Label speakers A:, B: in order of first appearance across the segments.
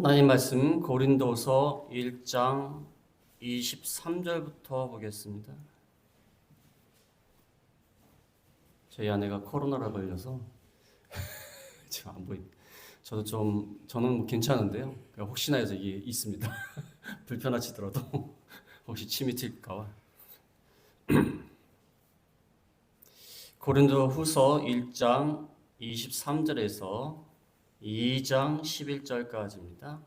A: 하나님 말씀 고린도서 1장 23절부터 보겠습니다. 저희 아내가 코로나라 걸려서 지금 안 보입니다. 저는 뭐 괜찮은데요. 혹시나 해서 이게 있습니다. 불편하시더라도 혹시 침이 튈까봐. 고린도 후서 1장 23절에서 2장 11절까지입니다.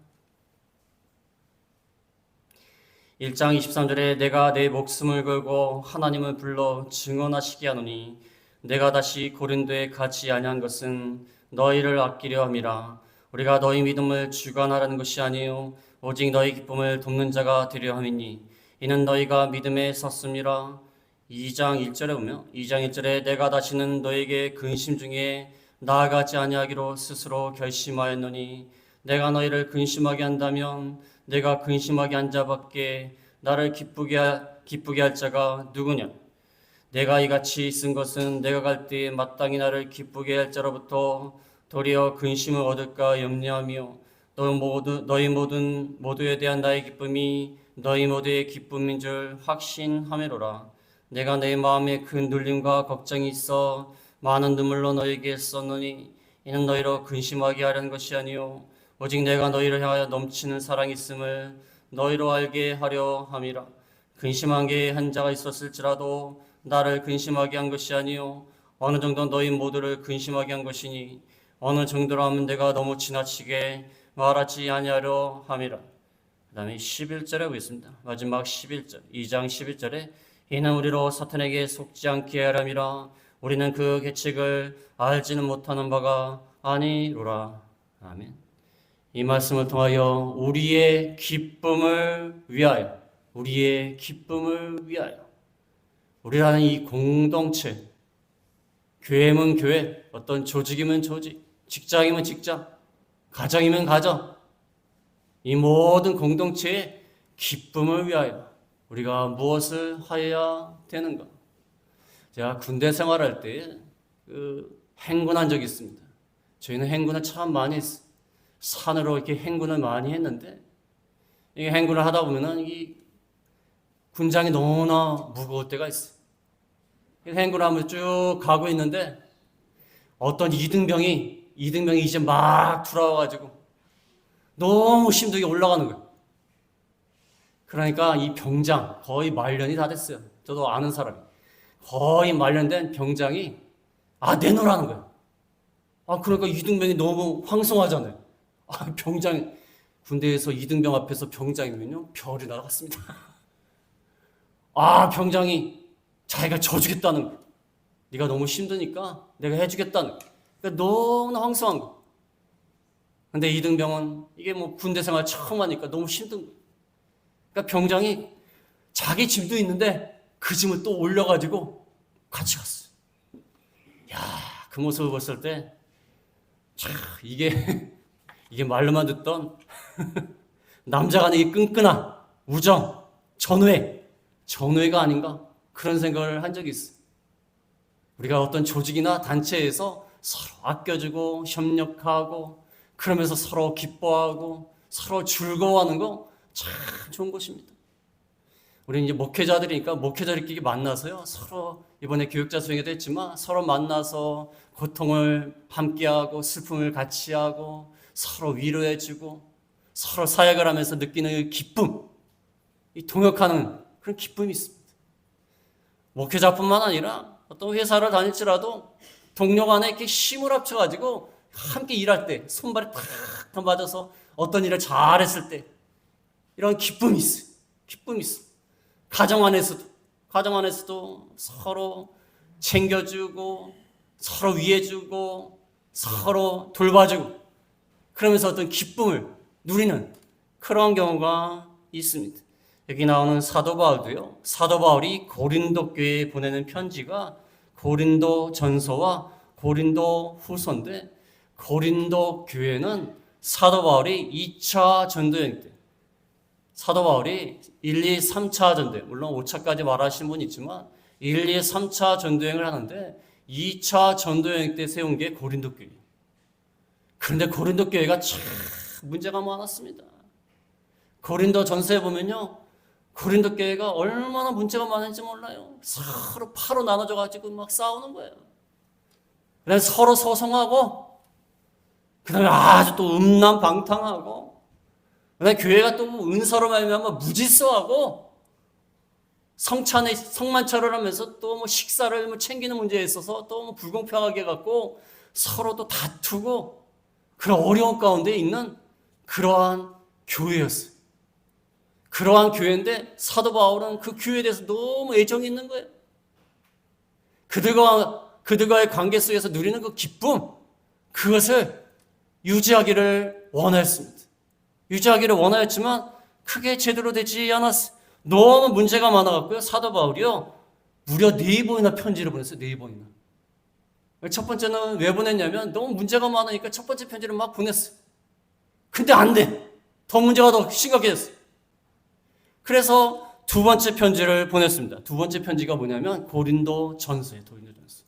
A: 1장 23절에 내가 내 목숨을 걸고 하나님을 불러 증언하시게 하노니 내가 다시 고린도에 가지 아니한 것은 너희를 아끼려 함이라. 우리가 너희 믿음을 주관하라는 것이 아니요 오직 너희 기쁨을 돕는 자가 되려 함이니 이는 너희가 믿음에 섰음이라. 2장 1절에 보면 2장 1절에 내가 다시는 너에게 근심 중에 나아가지 아니하기로 스스로 결심하였노니 내가 너희를 근심하게 한다면 내가 근심하게 한 자밖에 나를 기쁘게 할 자가 누구냐. 내가 이같이 쓴 것은 내가 갈 때에 마땅히 나를 기쁘게 할 자로부터 도리어 근심을 얻을까 염려하며 너희 모두에 대한 나의 기쁨이 너희 모두의 기쁨인 줄 확신하매로라. 내가 내 마음에 큰 눌림과 걱정이 있어 많은 눈물로 너희에게 썼노니 이는 너희로 근심하게 하려는 것이 아니요 오직 내가 너희를 향하여 넘치는 사랑이 있음을 너희로 알게 하려 함이라. 근심하게 한 자가 있었을지라도 나를 근심하게 한 것이 아니요 어느 정도 너희 모두를 근심하게 한 것이니 어느 정도로 하면 내가 너무 지나치게 말하지 아니하려 함이라. 그 다음에 11절에 보겠습니다. 마지막 11절 2장 11절에 이는 우리로 사탄에게 속지 않게 하람이라. 우리는 그 계책을 알지는 못하는 바가 아니로라. 아멘. 이 말씀을 통하여 우리의 기쁨을 위하여 우리라는 이 공동체, 교회면 교회, 어떤 조직이면 조직, 직장이면 직장, 가정이면 가정, 이 모든 공동체의 기쁨을 위하여 우리가 무엇을 하여야 되는가? 제가 군대 생활할 때 행군한 적이 있습니다. 저희는 행군을 참 많이 했어요. 산으로 이렇게 행군을 많이 했는데 이 행군을 하다 보면은 이 군장이 너무나 무거울 때가 있어요. 행군을 하면서 쭉 가고 있는데 어떤 이등병이 이제 막 돌아와가지고 너무 힘들게 올라가는 거예요. 그러니까 이 병장 거의 말년이 다 됐어요. 저도 아는 사람이. 거의 말년된 병장이 내놓으라는 거예요. 그러니까 이등병이 너무 황송하잖아요. 병장 군대에서 이등병 앞에서 병장이면요 별이 날아갔습니다. 병장이 자기가 져주겠다는 거예요. 네가 너무 힘드니까 내가 해주겠다는 거예요. 그러니까 너무나 황송한 거예요. 근데 이등병은 이게 뭐 군대 생활 처음 하니까 너무 힘든 거예요. 그러니까 병장이 자기 짐도 있는데 그 짐을 또 올려가지고 같이 갔어요. 그 모습을 봤을 때, 이게 말로만 듣던 남자 간의 이 끈끈한 우정, 전우애가 아닌가? 그런 생각을 한 적이 있어요. 우리가 어떤 조직이나 단체에서 서로 아껴주고 협력하고 그러면서 서로 기뻐하고 서로 즐거워하는 거 참 좋은 것입니다. 우리 이제 목회자들이니까 목회자들끼리 만나서요. 서로 이번에 교육자 수행에도 했지만 서로 만나서 고통을 함께하고 슬픔을 같이 하고 서로 위로해주고 서로 사역을 하면서 느끼는 기쁨, 이 동역하는 그런 기쁨이 있습니다. 목회자뿐만 아니라 어떤 회사를 다닐지라도 동료 간에 이렇게 힘을 합쳐가지고 함께 일할 때 손발이 탁 맞아서 어떤 일을 잘했을 때 이런 기쁨이 있어요. 가정 안에서도 서로 챙겨주고 서로 위해주고 서로 돌봐주고 그러면서 어떤 기쁨을 누리는 그런 경우가 있습니다. 여기 나오는 사도 바울도요. 사도 바울이 고린도 교회에 보내는 편지가 고린도 전서와 고린도 후서인데 고린도 교회는 사도 바울이 2차 전도여행 때 사도 바울이 1, 2, 3차 전도여행, 물론 5차까지 말하신 분이 있지만 1, 2, 3차 전도여행을 하는데 2차 전도여행 때 세운 게 고린도 교회. 그런데 고린도 교회가 참 문제가 많았습니다. 고린도 전서에 보면요, 고린도 교회가 얼마나 문제가 많은지 몰라요. 서로 파로 나눠져가지고 막 싸우는 거예요. 그래서 서로 소송하고, 그 다음에 아주 또 음란방탕하고, 그 다음에 교회가 또 은사로 말미암아 무질서하고, 성만찬을 하면서 또 뭐 식사를 뭐 챙기는 문제에 있어서 또 뭐 불공평하게 갖고 서로 또 다투고, 그런 어려운 가운데 있는 그러한 교회였어요. 그러한 교회인데 사도 바울은 그 교회에 대해서 너무 애정이 있는 거예요. 그들과의 관계 속에서 누리는 그 기쁨, 그것을 유지하기를 원하였습니다. 유지하기를 원하였지만 크게 제대로 되지 않았어요. 너무 문제가 많아갖고요. 사도 바울이요, 무려 4번이나 편지를 보냈어요. 4번이나. 첫 번째는 왜 보냈냐면 너무 문제가 많으니까 첫 번째 편지를 막 보냈어요. 근데 안 돼. 더 문제가 더 심각해졌어요. 그래서 두 번째 편지를 보냈습니다. 두 번째 편지가 뭐냐면 고린도 전서예요. 고린도 전서.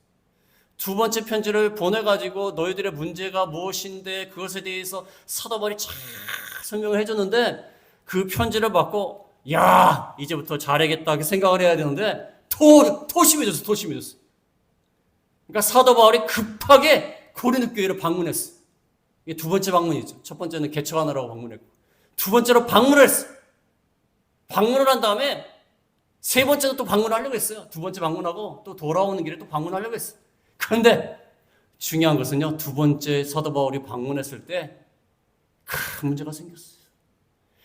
A: 두 번째 편지를 보내가지고 너희들의 문제가 무엇인데 그것에 대해서 사도 바울이 잘 설명을 해줬는데, 그 편지를 받고 야, 이제부터 잘하겠다 생각을 해야 되는데 토심해졌어. 그러니까 사도 바울이 급하게 고린도 교회를 방문했어. 이게 두 번째 방문이죠. 첫 번째는 개척하느라고 방문했고, 두 번째로 방문을 했어. 방문을 한 다음에 세 번째도 또 방문하려고 했어요. 두 번째 방문하고 또 돌아오는 길에 또 방문하려고 했어. 그런데 중요한 것은요, 두 번째 사도 바울이 방문했을 때 큰 문제가 생겼어요.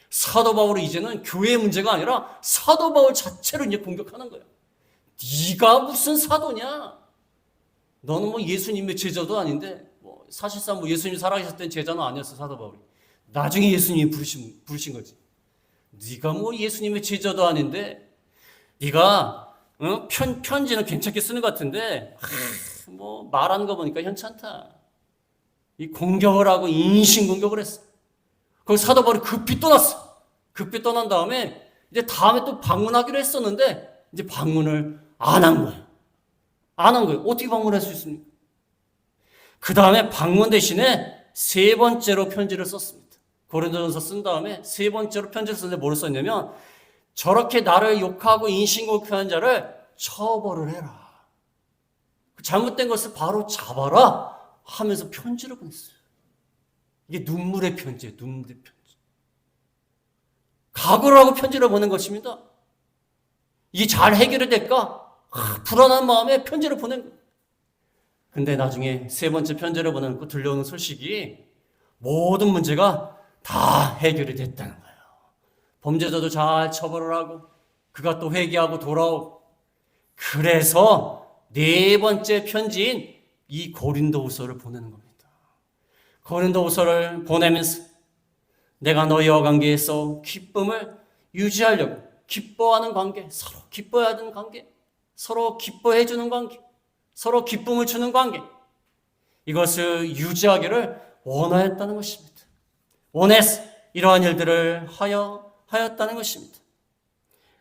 A: 사도 바울이 이제는 교회의 문제가 아니라 사도 바울 자체를 이제 공격하는 거예요. 네가 무슨 사도냐? 너는 뭐 예수님의 제자도 아닌데, 뭐 사실상 뭐 예수님 살아계셨을 땐 제자는 아니었어, 사도 바울이. 나중에 예수님이 부르신 거지. 네가 뭐 예수님의 제자도 아닌데, 네가 편지는 괜찮게 쓰는 것 같은데, 뭐 말하는 거 보니까 현찮다. 이 공격을 하고 인신 공격을 했어. 거기 사도 바울이 급히 떠났어. 급히 떠난 다음에 이제 다음에 또 방문하기로 했었는데 이제 방문을 안 한 거예요. 안 한 거예요. 어떻게 방문할 수 있습니까? 그 다음에 방문 대신에 세 번째로 편지를 썼습니다. 고린도전서 쓴 다음에 세 번째로 편지를 썼는데 뭐를 썼냐면, 저렇게 나를 욕하고 인신공격하는 자를 처벌을 해라. 잘못된 것을 바로 잡아라 하면서 편지를 보냈어요. 이게 눈물의 편지예요. 눈물의 편지. 각오를 하고 편지를 보낸 것입니다. 이게 잘 해결이 될까? 불안한 마음에 편지를 보낸 거예요. 근데 나중에 세 번째 편지를 보내놓고 들려오는 소식이 모든 문제가 다 해결이 됐다는 거예요. 범죄자도 잘 처벌을 하고 그가 또 회개하고 돌아오고, 그래서 네 번째 편지인 이 고린도후서를 보내는 겁니다. 고린도후서를 보내면서 내가 너희와 관계에서 기쁨을 유지하려고, 기뻐하는 관계, 서로 기뻐해야 되는 관계, 서로 기뻐해 주는 관계, 서로 기쁨을 주는 관계, 이것을 유지하기를 원하였다는 것입니다. 원해서 이러한 일들을 하였다는 것입니다.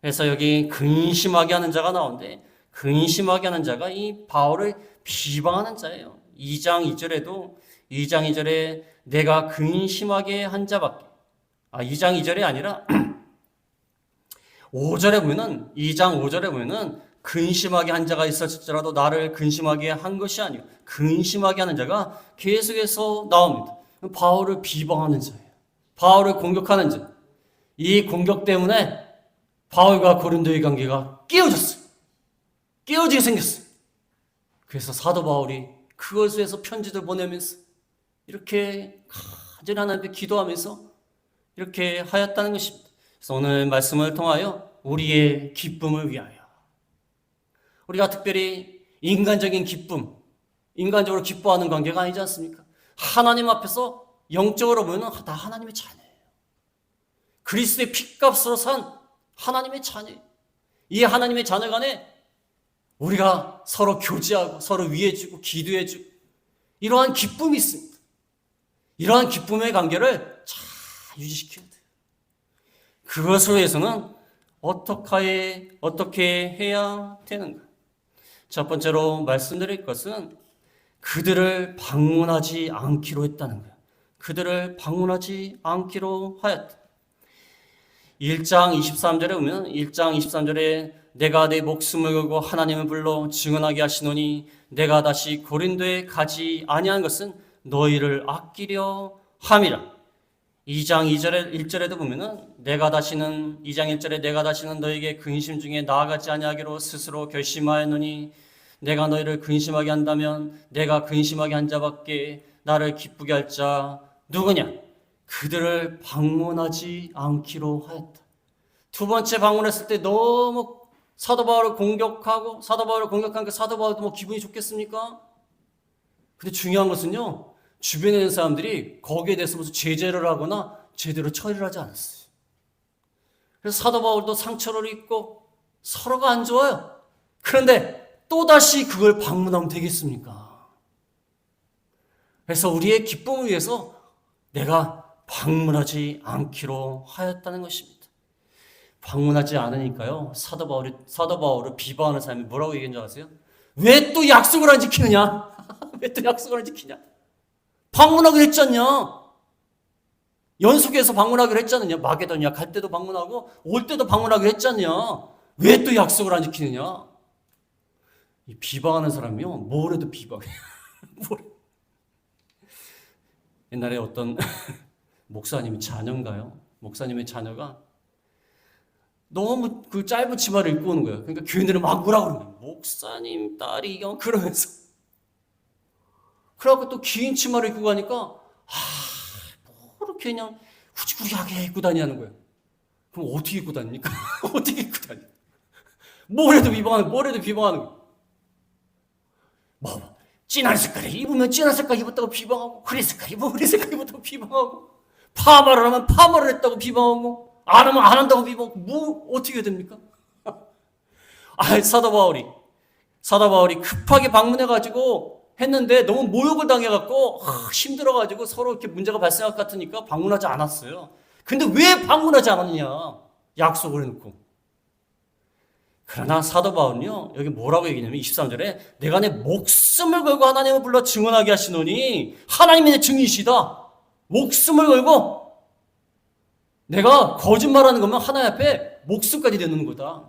A: 그래서 여기 근심하게 하는 자가 나오는데, 근심하게 하는 자가 이 바울을 비방하는 자예요. 2장 2절에도 2장 2절에 내가 근심하게 한 자밖에, 2장 2절이 아니라 5절에 보면은, 2장 5절에 보면은 근심하게 한 자가 있었을지라도 나를 근심하게 한 것이 아니요, 근심하게 하는 자가 계속해서 나옵니다. 바울을 비방하는 자예요. 바울을 공격하는 자. 이 공격 때문에 바울과 고린도의 관계가 깨어졌어요. 깨어지게 생겼어요. 그래서 사도 바울이 그것에서 편지를 보내면서 이렇게 간절히 하나님께 기도하면서 이렇게 하였다는 것입니다. 그래서 오늘 말씀을 통하여 우리의 기쁨을 위하여, 우리가 특별히 인간적인 기쁨, 인간적으로 기뻐하는 관계가 아니지 않습니까? 하나님 앞에서 영적으로 보면 다 하나님의 자녀예요. 그리스도의 피값으로 산 하나님의 자녀예요. 이 하나님의 자녀 간에 우리가 서로 교제하고 서로 위해주고 기도해주고 이러한 기쁨이 있습니다. 이러한 기쁨의 관계를 잘 유지시켜야 돼요. 그것을 위해서는 어떻게 해야 되는가? 첫 번째로 말씀드릴 것은 그들을 방문하지 않기로 했다는 거예요. 그들을 방문하지 않기로 하였다. 1장 23절에 보면 1장 23절에 내가 내 목숨을 걸고 하나님을 불러 증언하게 하시노니 내가 다시 고린도에 가지 아니한 것은 너희를 아끼려 함이라. 2장 1절에도 보면은 2장 1절에 내가 다시는 너에게 근심 중에 나아가지 아니하기로 스스로 결심하였노니 내가 너희를 근심하게 한다면 내가 근심하게 한 자밖에 나를 기쁘게 할 자 누구냐? 그들을 방문하지 않기로 하였다. 두 번째 방문했을 때 너무 사도 바울을 공격한 그 사도 바울도 뭐 기분이 좋겠습니까? 근데 중요한 것은요, 주변에 있는 사람들이 거기에 대해서 무슨 제재를 하거나 제대로 처리를 하지 않았어요. 그래서 사도 바울도 상처를 입고 서로가 안 좋아요. 그런데 또다시 그걸 방문하면 되겠습니까? 그래서 우리의 기쁨을 위해서 내가 방문하지 않기로 하였다는 것입니다. 방문하지 않으니까요, 사도 바울을 비방하는 사람이 뭐라고 얘기한 줄 아세요? 왜 또 약속을 안 지키느냐? 왜 또 약속을 안 지키냐? 방문하기로 했잖냐? 연속해서 방문하기로 했잖냐? 마게도냐 갈 때도 방문하고 올 때도 방문하기로 했잖냐? 왜 또 약속을 안 지키느냐? 이 비방하는 사람이요, 뭘 해도 비방해요. 옛날에 어떤 목사님의 자녀인가요? 목사님의 자녀가 너무 그 짧은 치마를 입고 오는 거예요. 그러니까 교인들은 막 뭐라 그러는 거예요. 목사님 딸이 그러면서. 그래갖고 또 긴 치마를 입고 가니까 뭐 이렇게 그냥 후지구리하게 입고 다니는 거예요. 그럼 어떻게 입고 다닙니까? 어떻게 입고 다니? 뭘 해도 비방하는 거예요. 뭐 진한 색깔 입으면 진한 색깔 입었다고 비방하고, 흐린 색깔 입으면 흐린 색깔 입었다고 비방하고, 파마를 하면 파마를 했다고 비방하고, 안 하면 안 한다고 비방하고, 뭐 어떻게 해야 됩니까? 사도 바울이 급하게 방문해가지고 했는데 너무 모욕을 당해갖고 힘들어가지고 서로 이렇게 문제가 발생할 것 같으니까 방문하지 않았어요. 근데 왜 방문하지 않았느냐? 약속을 해놓고. 그러나 사도 바울은요, 여기 뭐라고 얘기냐면 23절에 내가 내 목숨을 걸고 하나님을 불러 증언하게 하시노니 하나님이 내 증인이시다. 목숨을 걸고 내가 거짓말하는 거면 하나님 앞에 목숨까지 내놓는 거다.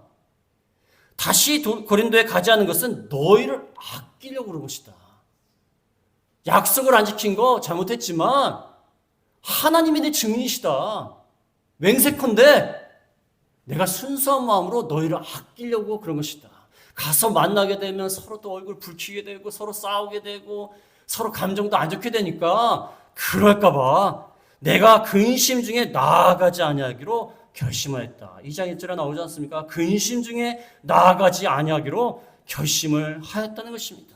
A: 다시 고린도에 가지 않은 것은 너희를 아끼려고 그런 것이다. 약속을 안 지킨 거 잘못했지만 하나님이 내 증인이시다. 맹세컨대 내가 순수한 마음으로 너희를 아끼려고 그런 것이다. 가서 만나게 되면 서로 또 얼굴 붉히게 되고 서로 싸우게 되고 서로 감정도 안 좋게 되니까 그럴까봐 내가 근심 중에 나아가지 아니하기로 결심하였다. 2장 1절에 나오지 않습니까? 근심 중에 나아가지 아니하기로 결심을 하였다는 것입니다.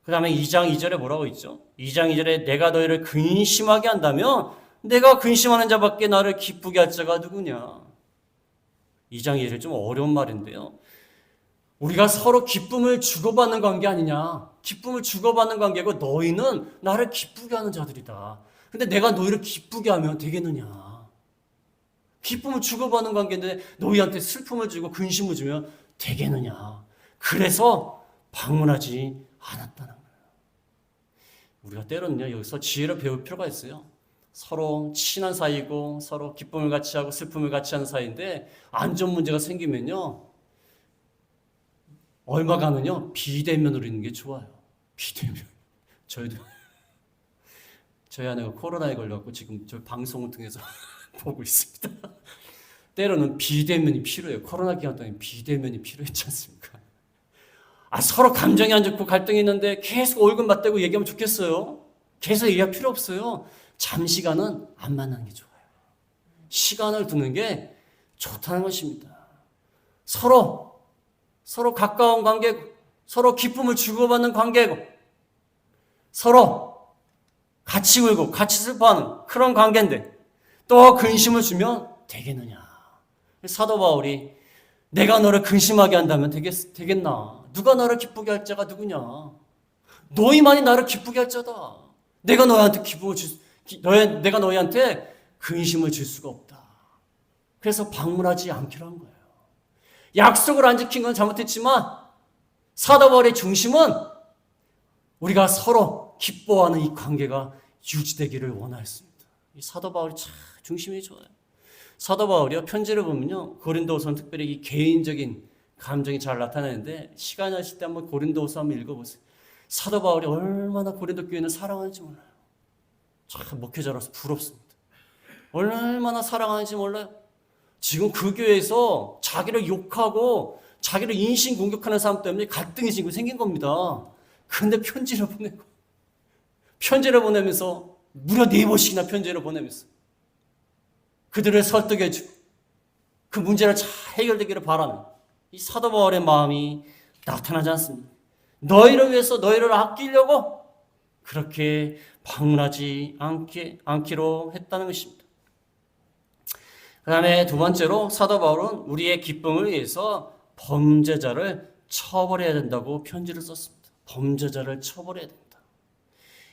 A: 그 다음에 2장 2절에 뭐라고 있죠? 2장 2절에 내가 너희를 근심하게 한다면 내가 근심하는 자밖에 나를 기쁘게 할 자가 누구냐? 2장 2절 좀 어려운 말인데요. 우리가 서로 기쁨을 주고받는 관계 아니냐? 기쁨을 주고받는 관계고 너희는 나를 기쁘게 하는 자들이다. 근데 내가 너희를 기쁘게 하면 되겠느냐? 기쁨을 주고받는 관계인데 너희한테 슬픔을 주고 근심을 주면 되겠느냐? 그래서 방문하지 않았다는 거예요. 우리가 때로는요, 여기서 지혜를 배울 필요가 있어요. 서로 친한 사이고 서로 기쁨을 같이 하고 슬픔을 같이 하는 사이인데 안전 문제가 생기면요, 얼마 가면요 비대면으로 있는 게 좋아요. 비대면. 저희 아내가 코로나에 걸려갖고 지금 저 방송을 통해서 보고 있습니다. 때로는 비대면이 필요해요. 코로나 기간 동안 비대면이 필요했지 않습니까? 서로 감정이 안 좋고 갈등이 있는데 계속 얼굴 맞대고 얘기하면 좋겠어요? 계속 얘기할 필요 없어요. 잠시간은 안 만나는 게 좋아요. 시간을 두는 게 좋다는 것입니다. 서로 가까운 관계고, 서로 기쁨을 주고받는 관계고, 서로 같이 울고 같이 슬퍼하는 그런 관계인데 또 근심을 주면 되겠느냐? 사도 바울이 내가 너를 근심하게 한다면 되겠나? 누가 너를 기쁘게 할 자가 누구냐? 너희만이 나를 기쁘게 할 자다. 내가 너희한테 근심을 줄 수가 없다. 그래서 방문하지 않기로 한 거예요. 약속을 안 지킨 건 잘못했지만 사도 바울의 중심은 우리가 서로 기뻐하는 이 관계가 유지되기를 원하였습니다. 이 사도 바울이 참 중심이 좋아요. 사도 바울이요, 편지를 보면요, 고린도후서는 특별히 이 개인적인 감정이 잘 나타나는데, 시간이 나실 때 한번 고린도후서 한번 읽어보세요. 사도 바울이 얼마나 고린도 교회는 사랑하는지 몰라요. 참 목회자로서 부럽습니다. 얼마나 사랑하는지 몰라요. 지금 그 교회에서 자기를 욕하고 자기를 인신공격하는 사람 때문에 갈등이 지금 생긴 겁니다. 그런데 편지를 보내면서 무려 4번씩이나 편지를 보내면서 그들을 설득해주고 그 문제를 잘 해결되기를 바라는 이 사도 바울의 마음이 나타나지 않습니다. 너희를 위해서 너희를 아끼려고 그렇게 방문하지 않기로 했다는 것입니다. 그 다음에 두 번째로 사도 바울은 우리의 기쁨을 위해서 범죄자를 처벌해야 된다고 편지를 썼습니다. 범죄자를 처벌해야 된다.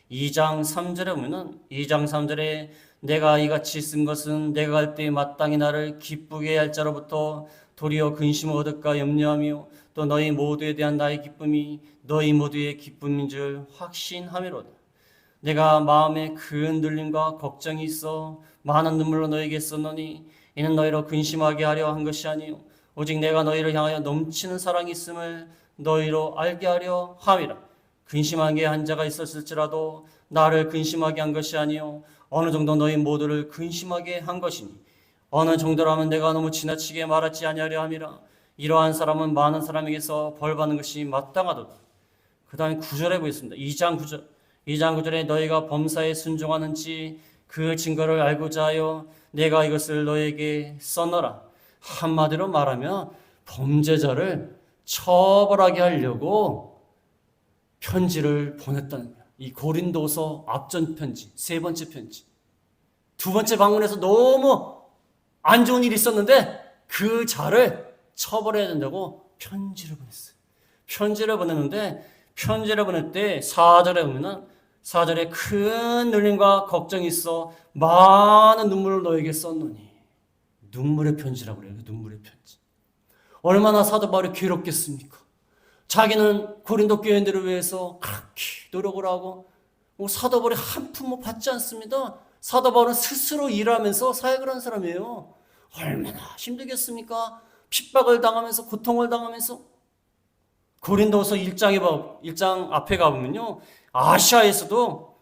A: 2장 3절에 보면은 2장 3절에 내가 이같이 쓴 것은 내가 갈 때 마땅히 나를 기쁘게 할 자로부터 도리어 근심을 얻을까 염려하며 또 너희 모두에 대한 나의 기쁨이 너희 모두의 기쁨인 줄 확신함이로다. 내가 마음에 큰 눌림과 걱정이 있어 많은 눈물로 너에게 썼노니 이는 너희로 근심하게 하려 한 것이 아니요 오직 내가 너희를 향하여 넘치는 사랑이 있음을 너희로 알게 하려 함이라. 근심하게 한 자가 있었을지라도 나를 근심하게 한 것이 아니요 어느 정도 너희 모두를 근심하게 한 것이니 어느 정도라면 내가 너무 지나치게 말하지 아니하려 함이라. 이러한 사람은 많은 사람에게서 벌받는 것이 마땅하도다. 그 다음에 9절에 보겠습니다. 2장 9절에 너희가 범사에 순종하는지 그 증거를 알고자 하여 내가 이것을 너희에게 썼노라. 한마디로 말하면 범죄자를 처벌하게 하려고 편지를 보냈다는 거야. 이 고린도서 앞전 편지, 세 번째 편지. 두 번째 방문에서 너무 안 좋은 일이 있었는데 그 자를 처벌해야 된다고 편지를 보냈어요. 편지를 보냈는데 편지를 보낼 때 4절에 보면은 4절에 큰 눌림과 걱정이 있어 많은 눈물을 너에게 썼노니. 눈물의 편지라고 그래요. 눈물의 편지. 얼마나 사도 바울이 괴롭겠습니까? 자기는 고린도 교인들을 위해서 그렇게 노력을 하고 사도 바울이 한 푼 받지 않습니다. 사도 바울은 스스로 일하면서 사역을 한 사람이에요. 얼마나 힘들겠습니까? 핍박을 당하면서 고통을 당하면서 고린도서 1장 앞에 가보면요. 아시아에서도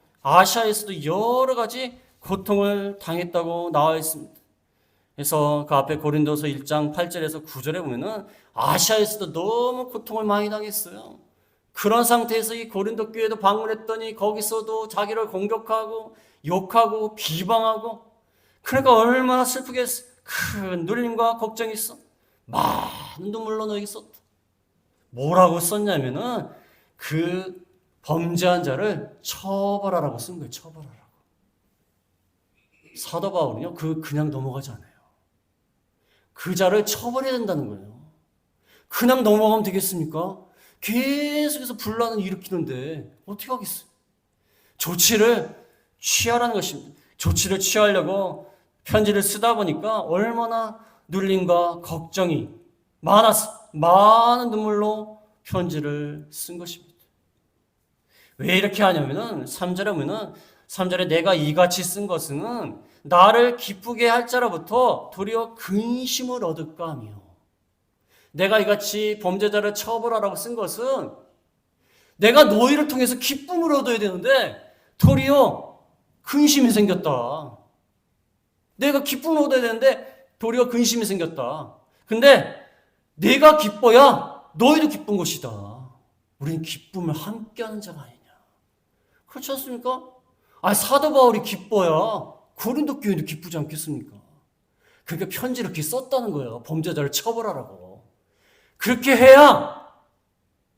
A: 여러 가지 고통을 당했다고 나와 있습니다. 그래서 그 앞에 고린도서 1장 8절에서 9절에 보면은 아시아에서도 너무 고통을 많이 당했어요. 그런 상태에서 이 고린도 교회도 방문했더니 거기서도 자기를 공격하고 욕하고 비방하고 그러니까 얼마나 슬프겠어. 큰 눌림과 걱정이 있어. 많은 눈물로 너에게 썼다. 뭐라고 썼냐면은 그 범죄한 자를 처벌하라고 쓴 거예요. 처벌하라고. 사도 바울은요. 그냥 넘어가지 않아요. 그 자를 처벌해야 된다는 거예요. 그냥 넘어가면 되겠습니까? 계속해서 분란을 일으키는데 어떻게 하겠어요? 조치를 취하라는 것입니다. 조치를 취하려고 편지를 쓰다 보니까 얼마나 눌림과 걱정이 많았어. 많은 눈물로 편지를 쓴 것입니다. 왜 이렇게 하냐면은 3절에 내가 이같이 쓴 것은 나를 기쁘게 할 자로부터 도리어 근심을 얻을까 하며 내가 이같이 범죄자를 처벌하라고 쓴 것은 내가 너희를 통해서 기쁨을 얻어야 되는데 도리어 근심이 생겼다. 내가 기쁨을 얻어야 되는데 도리어 근심이 생겼다. 근데 내가 기뻐야 너희도 기쁜 것이다. 우리는 기쁨을 함께하는 자가 아니냐. 그렇지 않습니까? 사도 바울이 기뻐야 고린도 교인도 기쁘지 않겠습니까? 그러니까 편지를 이렇게 썼다는 거예요. 범죄자를 처벌하라고. 그렇게 해야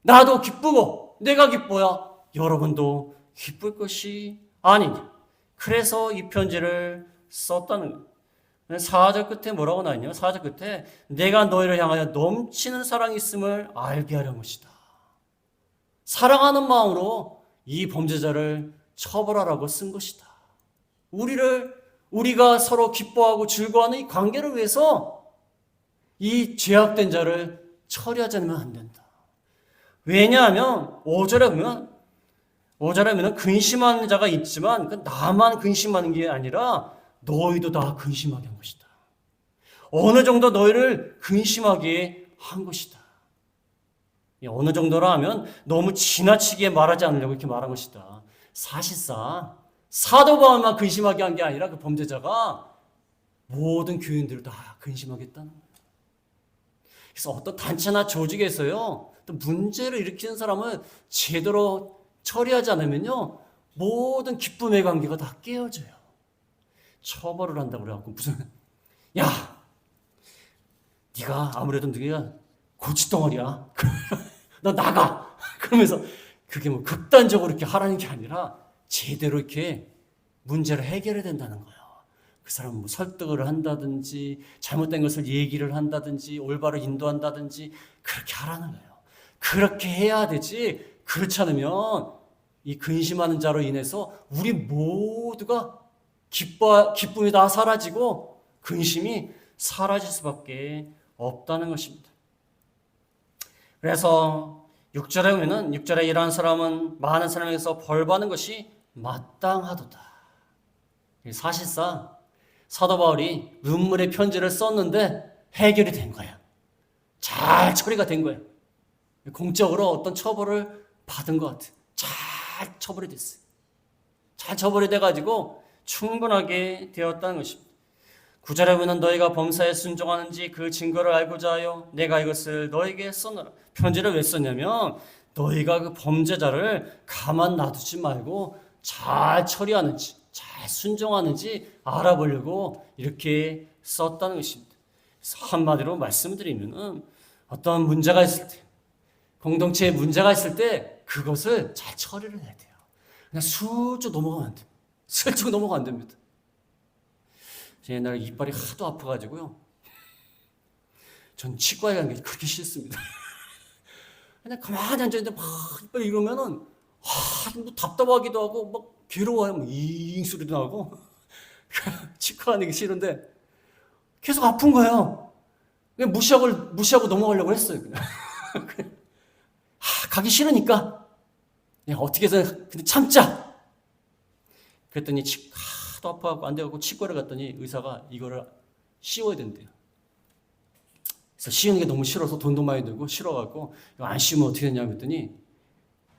A: 나도 기쁘고 내가 기뻐야 여러분도 기쁠 것이 아니냐. 그래서 이 편지를 썼다는 거예요. 4절 끝에 뭐라고 나왔냐? 4절 끝에 내가 너희를 향하여 넘치는 사랑이 있음을 알게 하려는 것이다. 사랑하는 마음으로 이 범죄자를 처벌하라고 쓴 것이다. 우리가 서로 기뻐하고 즐거워하는 이 관계를 위해서 이 죄악된 자를 처리하지 않으면 안 된다. 왜냐하면 5절에 보면 5절에는 근심하는 자가 있지만 그 나만 근심하는 게 아니라 너희도 다 근심하게 한 것이다. 어느 정도 너희를 근심하게 한 것이다. 어느 정도라 하면 너무 지나치게 말하지 않으려고 이렇게 말한 것이다. 사실상 사도 바울만 근심하게 한 게 아니라 그 범죄자가 모든 교인들을 다 근심하겠다는 거예요. 그래서 어떤 단체나 조직에서요, 또 문제를 일으키는 사람을 제대로 처리하지 않으면요, 모든 기쁨의 관계가 다 깨어져요. 처벌을 한다고 그래갖고 무슨, 야, 네가 아무래도 네가 고치덩어리야. 너 나가. 그러면서 그게 뭐 극단적으로 이렇게 하라는 게 아니라 제대로 이렇게 문제를 해결해야 된다는 거예요. 그 사람은 뭐 설득을 한다든지 잘못된 것을 얘기를 한다든지 올바로 인도한다든지 그렇게 하라는 거예요. 그렇게 해야 되지. 그렇지 않으면 이 근심하는 자로 인해서 우리 모두가 기쁨이 다 사라지고 근심이 사라질 수밖에 없다는 것입니다. 그래서 6절에 보면은 6절에 이러한 사람은 많은 사람에게서 벌 받는 것이 마땅하도다. 사실상 사도 바울이 눈물의 편지를 썼는데 해결이 된 거야. 잘 처리가 된 거야. 공적으로 어떤 처벌을 받은 것 같아. 잘 처벌이 됐어. 잘 처벌이 돼가지고 충분하게 되었다는 것입니다. 9절에 보면 너희가 범사에 순종하는지 그 증거를 알고자 하여 내가 이것을 너에게 써노라. 편지를 왜 썼냐면 너희가 그 범죄자를 가만 놔두지 말고 잘 처리하는지 잘 순종하는지 알아보려고 이렇게 썼다는 것입니다. 그래서 한마디로 말씀드리면 어떤 문제가 있을 때 공동체에 문제가 있을 때 그것을 잘 처리를 해야 돼요. 그냥 슬쩍 넘어가면 안 돼요. 슬쩍 넘어가면 안 됩니다. 제 옛날에 이빨이 하도 아파가지고요. 전 치과에 가는 게 그렇게 싫습니다. 그냥 가만히 앉아있는데 막 이빨이 이러면은 뭐 답답하기도 하고 막 괴로워요. 뭐 잉 소리도 나고 치과 가는 게 싫은데 계속 아픈 거예요. 그냥 무시하고 넘어가려고 했어요. 그냥. 가기 싫으니까 그냥 어떻게 해서 근데 참자. 그랬더니 하도 아파갖고 안 돼갖고 치과를 갔더니 의사가 이거를 씌워야 된대요. 그래서 씌우는 게 너무 싫어서 돈도 많이 들고 싫어갖고 이거 안 씌우면 어떻게 되냐고 했더니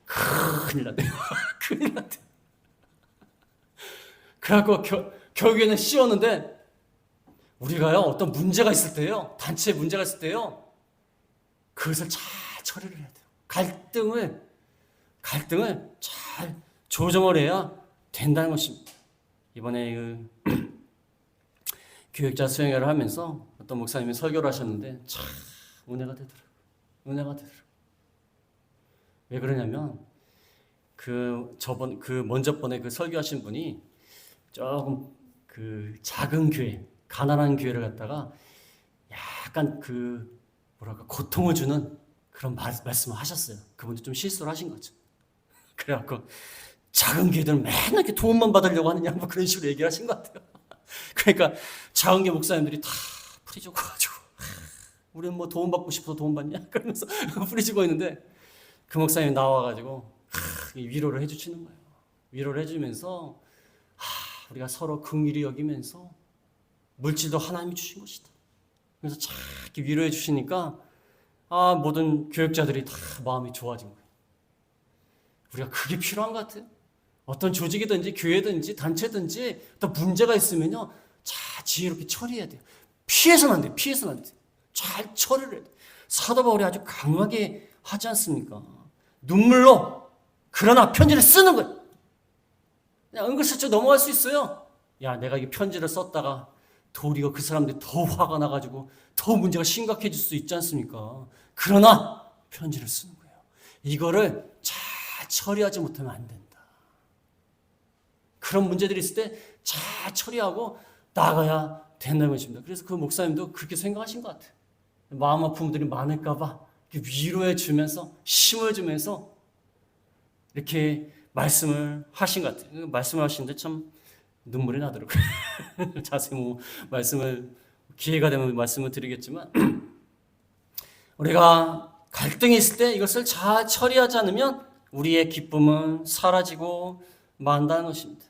A: 큰일 났대요. 큰일 났대요. 그래갖고 결국에는 씌웠는데 우리가요 어떤 문제가 있을 때요 단체에 문제가 있을 때요 그것을 잘 처리를 해야 돼요. 갈등을 잘 조정을 해야 된다는 것입니다. 이번에 교육자 수행회를 하면서 어떤 목사님이 설교를 하셨는데 참 은혜가 되더라고요. 은혜가 되더라고요. 왜 그러냐면 먼저 번에 그 설교하신 분이 조금 그 작은 교회, 가난한 교회를 갖다가 약간 고통을 주는 그런 말씀을 하셨어요. 그분도 좀 실수를 하신 거죠. 그래갖고 작은 교회들은 맨날 이렇게 도움만 받으려고 하느냐 뭐 그런 식으로 얘기를 하신 것 같아요. 그러니까 작은 교회 목사님들이 다 프리주고 가지고 우리는 뭐 도움 받고 싶어서 도움 받냐 그러면서 프리주고 있는데 그 목사님이 나와가지고 위로를 해주시는 거예요. 위로를 해주면서 우리가 서로 긍휼히 여기면서 물질도 하나님이 주신 것이다. 그래서 참 이렇게 위로해 주시니까 모든 교육자들이 다 마음이 좋아진 거예요. 우리가 그게 필요한 것 같아요. 어떤 조직이든지 교회든지 단체든지 어떤 문제가 있으면요 잘 지혜롭게 처리해야 돼요. 피해서는 안 돼요. 피해서는 안 돼요. 잘 처리를 해야 돼요. 사도 바울이 아주 강하게 하지 않습니까? 눈물로 그러나 편지를 쓰는 거예요. 그냥 은근슬쩍 넘어갈 수 있어요. 야, 내가 이 편지를 썼다가 도리어 그 사람들이 더 화가 나가지고 더 문제가 심각해질 수 있지 않습니까? 그러나 편지를 쓰는 거예요. 이거를 잘 처리하지 못하면 안 된다. 그런 문제들이 있을 때 잘 처리하고 나가야 된다는 것입니다. 그래서 그 목사님도 그렇게 생각하신 것 같아요. 마음 아픈 분들이 많을까 봐 위로해 주면서 힘을 주면서 이렇게 말씀을 하신 것 같아요. 말씀을 하시는데 참 눈물이 나더라고요. 자세히 기회가 되면 말씀을 드리겠지만 우리가 갈등이 있을 때 이것을 잘 처리하지 않으면 우리의 기쁨은 사라지고 만다는 것입니다.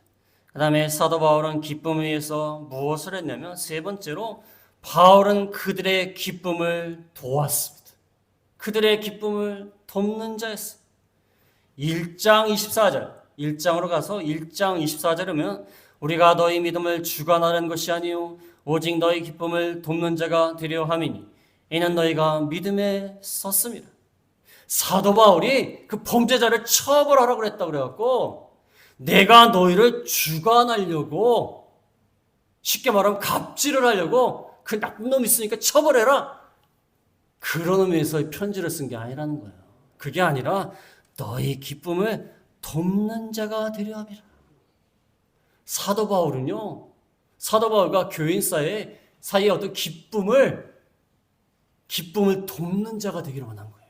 A: 그 다음에 사도 바울은 기쁨을 위해서 무엇을 했냐면 세 번째로 바울은 그들의 기쁨을 도왔습니다. 그들의 기쁨을 돕는 자였습니다. 1장 24절, 1장으로 가서 1장 24절이면 우리가 너희 믿음을 주관하는 것이 아니요 오직 너희 기쁨을 돕는 자가 되려 함이니 이는 너희가 믿음에 섰습니다. 사도 바울이 그 범죄자를 처벌하라고 그랬다 그래갖고 내가 너희를 주관하려고, 쉽게 말하면 갑질을 하려고 그 나쁜 놈 있으니까 처벌해라, 그런 의미에서 편지를 쓴 게 아니라는 거예요. 그게 아니라 너희 기쁨을 돕는 자가 되려 함이라. 사도 바울과 교인 사이에 어떤 기쁨을 돕는 자가 되기를 원한 거예요.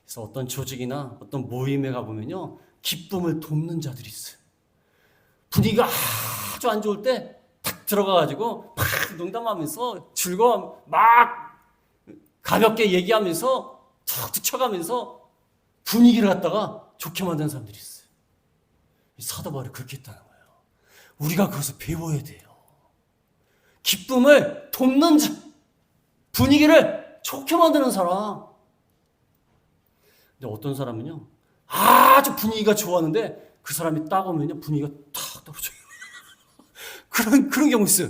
A: 그래서 어떤 조직이나 어떤 모임에 가보면요, 기쁨을 돕는 자들이 있어요. 분위기가 아주 안 좋을 때 탁 들어가가지고 막 농담하면서 즐거워 막 가볍게 얘기하면서 툭툭 쳐가면서 분위기를 갖다가 좋게 만드는 사람들이 있어요. 사도 바울이 그렇게 했다는 거예요. 우리가 그것을 배워야 돼요. 기쁨을 돕는 자, 분위기를 좋게 만드는 사람. 근데 어떤 사람은요, 아주 분위기가 좋았는데 그 사람이 딱 오면요, 분위기가 탁 떨어져요. 그런 경우 있어요.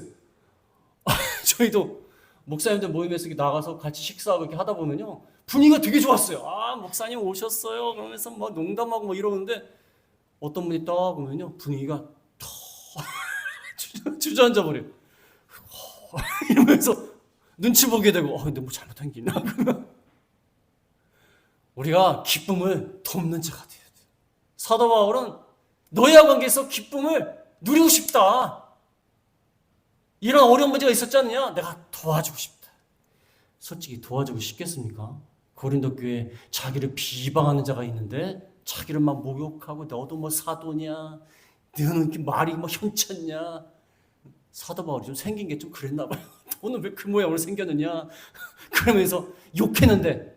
A: 저희도 목사님들 모임에서 나가서 같이 식사하고 이렇게 하다 보면요, 분위기가 되게 좋았어요. 목사님 오셨어요. 그러면서 막 농담하고 막 이러는데 어떤 분이 딱 오면요, 분위기가 더 주저앉아 버려요. 이러면서 눈치 보게 되고, 근데 뭐 잘못한 게 있나? 우리가 기쁨을 돕는 자가 돼야 돼요. 사도 바울은 너희와 관계에서 기쁨을 누리고 싶다. 이런 어려운 문제가 있었지 않느냐? 내가 도와주고 싶다. 솔직히 도와주고 싶겠습니까? 고린도 교회에 자기를 비방하는 자가 있는데 자기를 막 목욕하고 너도 뭐 사도냐? 너는 말이 뭐 현찮냐? 사도 바울이 좀 생긴 게 좀 그랬나 봐요. 너는 왜 그 모양으로 생겼느냐? 그러면서 욕했는데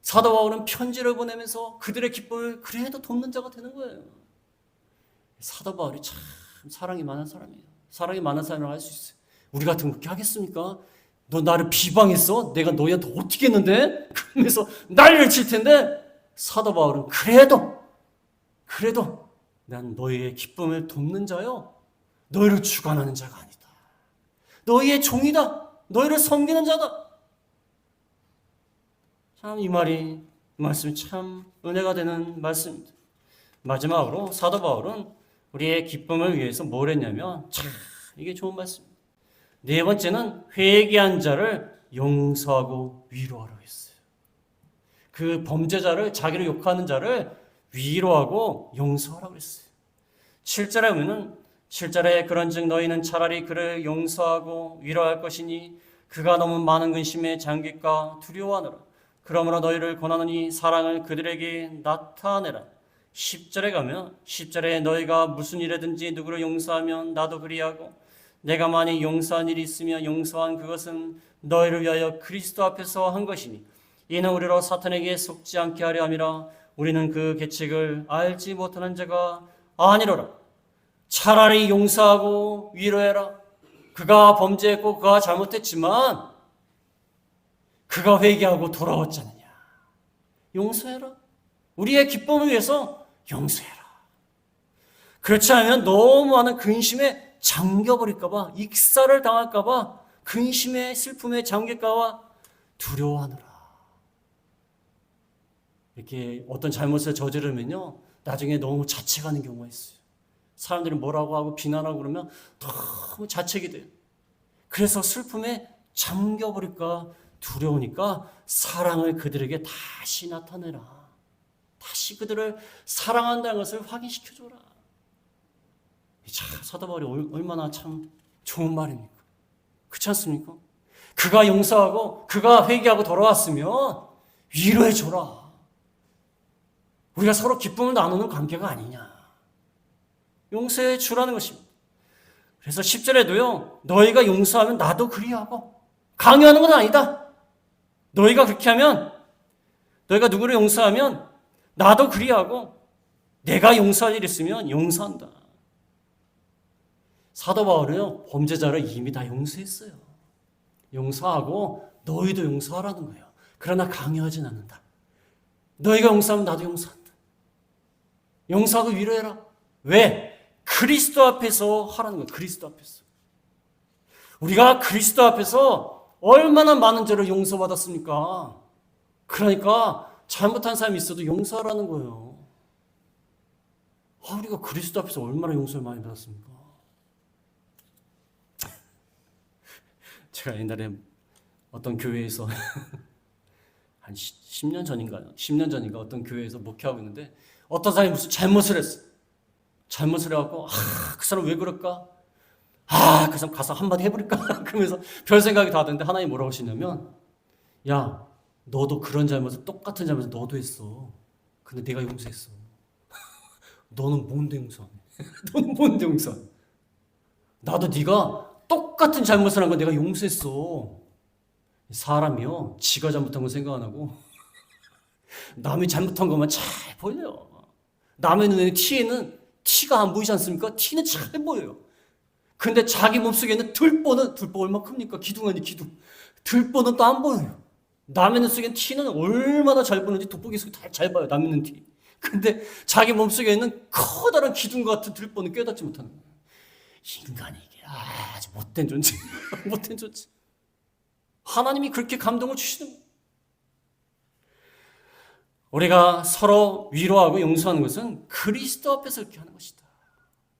A: 사도 바울은 편지를 보내면서 그들의 기쁨을 그래도 돕는 자가 되는 거예요. 사도 바울이 참 사랑이 많은 사람이에요. 사랑이 많은 사람이라고 할 수 있어요. 우리 같으면 그렇게 하겠습니까? 너 나를 비방했어? 내가 너희한테 어떻게 했는데? 그러면서 난리를 칠 텐데 사도 바울은 그래도 난 너희의 기쁨을 돕는 자요, 너희를 주관하는 자가 아니다. 너희의 종이다. 너희를 섬기는 자다. 참 이 말씀이 참 은혜가 되는 말씀입니다. 마지막으로 사도 바울은 우리의 기쁨을 위해서 뭘 했냐면, 참 이게 좋은 말씀입니다. 네 번째는 회개한 자를 용서하고 위로하라고 했어요. 그 범죄자를, 자기를 욕하는 자를 위로하고 용서하라고 했어요. 7절에 보면은 7절에 그런즉 너희는 차라리 그를 용서하고 위로할 것이니 그가 너무 많은 근심에 잠길까 두려워하느라. 그러므로 너희를 권하노니 사랑을 그들에게 나타내라. 10절에 가면 10절에 너희가 무슨 일이든지 누구를 용서하면 나도 그리하고 내가 만일 용서한 일이 있으며 용서한 그것은 너희를 위하여 그리스도 앞에서 한 것이니 이는 우리로 사탄에게 속지 않게 하려 함이라. 우리는 그 계책을 알지 못하는 자가 아니로라. 차라리 용서하고 위로해라. 그가 범죄했고 그가 잘못했지만 그가 회개하고 돌아왔잖느냐. 용서해라. 우리의 기쁨을 위해서 용서해라. 그렇지 않으면 너무 많은 근심에 잠겨버릴까봐, 익사를 당할까봐, 근심에 슬픔에 잠길까봐 두려워하느라. 이렇게 어떤 잘못을 저지르면요, 나중에 너무 자책하는 경우가 있어요. 사람들이 뭐라고 하고 비난하고 그러면 너무 자책이 돼요. 그래서 슬픔에 잠겨버릴까 두려우니까 사랑을 그들에게 다시 나타내라. 다시 그들을 사랑한다는 것을 확인시켜줘라. 참 사도 바울이 얼마나 참 좋은 말입니까? 그렇지 않습니까? 그가 용서하고 그가 회개하고 돌아왔으면 위로해줘라. 우리가 서로 기쁨을 나누는 관계가 아니냐. 용서해 주라는 것입니다. 그래서 10절에도요, 너희가 용서하면 나도 그리하고, 강요하는 건 아니다. 너희가 그렇게 하면 너희가 누구를 용서하면 나도 그리하고 내가 용서할 일 있으면 용서한다. 사도 바울은요, 범죄자를 이미 다 용서했어요. 용서하고 너희도 용서하라는 거예요. 그러나 강요하진 않는다. 너희가 용서하면 나도 용서한다. 용서하고 위로해라. 왜? 그리스도 앞에서 하라는 거예요. 그리스도 앞에서. 우리가 그리스도 앞에서 얼마나 많은 죄를 용서받았습니까? 그러니까 잘못한 사람이 있어도 용서하라는 거예요. 우리가 그리스도 앞에서 얼마나 용서를 많이 받았습니까? 제가 옛날에 어떤 교회에서 한 10년 전인가요? 10년 전인가 어떤 교회에서 목회하고 있는데 어떤 사람이 무슨 잘못을 했어. 잘못을 해갖고 그 사람 왜 그럴까? 그 사람 가서 한마디 해버릴까? 그러면서 별 생각이 다 드는데 하나님 뭐라고 하시냐면, 야, 너도 그런 잘못을, 똑같은 잘못을 너도 했어. 근데 내가 용서했어. 너는 뭔데 용서하냐? 너는 뭔데 용서하냐? 나도 네가 똑같은 잘못을 한 거 내가 용서했어. 사람이요, 지가 잘못한 건 생각 안 하고 남이 잘못한 것만 잘 보여요. 남의 눈에 티에는 티가 안 보이지 않습니까? 티는 잘 보여요. 근데 자기 몸속에는 들보는, 들보 얼마 큽니까? 기둥 아니 기둥. 들보는 또 안 보여요. 남의 눈 속에는 티는 얼마나 잘 보는지 돋보기 속에 다 잘 봐요. 남의 눈 티. 근데 자기 몸속에 있는 커다란 기둥 같은 들보는 깨닫지 못하는 거예요. 인간이 이게 아주 못된 존재. 못된 존재. 하나님이 그렇게 감동을 주시는 거예요. 우리가 서로 위로하고 용서하는 것은 그리스도 앞에서 그렇게 하는 것이다.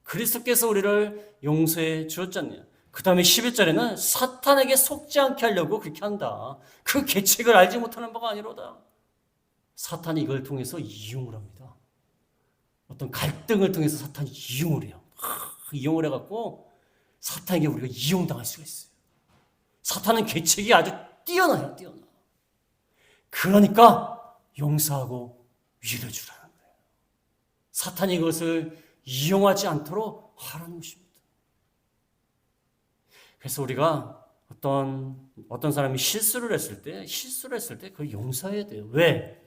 A: 그리스도께서 우리를 용서해 주었잖아요. 그 다음에 11절에는 사탄에게 속지 않게 하려고 그렇게 한다. 그 계책을 알지 못하는 바가 아니로다. 사탄이 이걸 통해서 이용을 합니다. 어떤 갈등을 통해서 사탄이 이용을 해요. 이용을 해갖고 사탄에게 우리가 이용당할 수가 있어요. 사탄은 계책이 아주 뛰어나요. 뛰어나. 그러니까 용서하고 위로해 주라는 거예요. 사탄이 이것을 이용하지 않도록 하라는 것입니다. 그래서 우리가 어떤 사람이 실수를 했을 때 그걸 용서해야 돼요. 왜?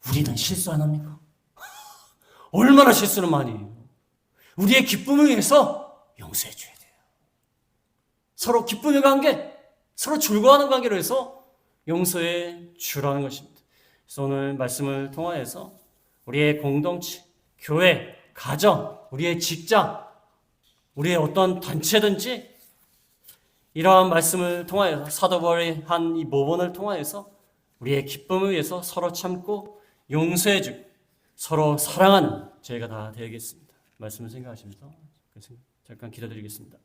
A: 우리는 실수 안 합니까? 얼마나 실수를 많이 해요. 우리의 기쁨을 위해서 용서해 줘야 돼요. 서로 기쁨의 관계, 서로 즐거워하는 관계로 해서 용서해 주라는 것입니다. 그래서 오늘 말씀을 통하여서 우리의 공동체, 교회, 가정, 우리의 직장, 우리의 어떤 단체든지 이러한 말씀을 통하여서 사도 바울이 한 이 모본을 통하여서 우리의 기쁨을 위해서 서로 참고 용서해주고 서로 사랑하는 저희가 다 되겠습니다. 말씀을 생각하시면서 잠깐 기도드리겠습니다.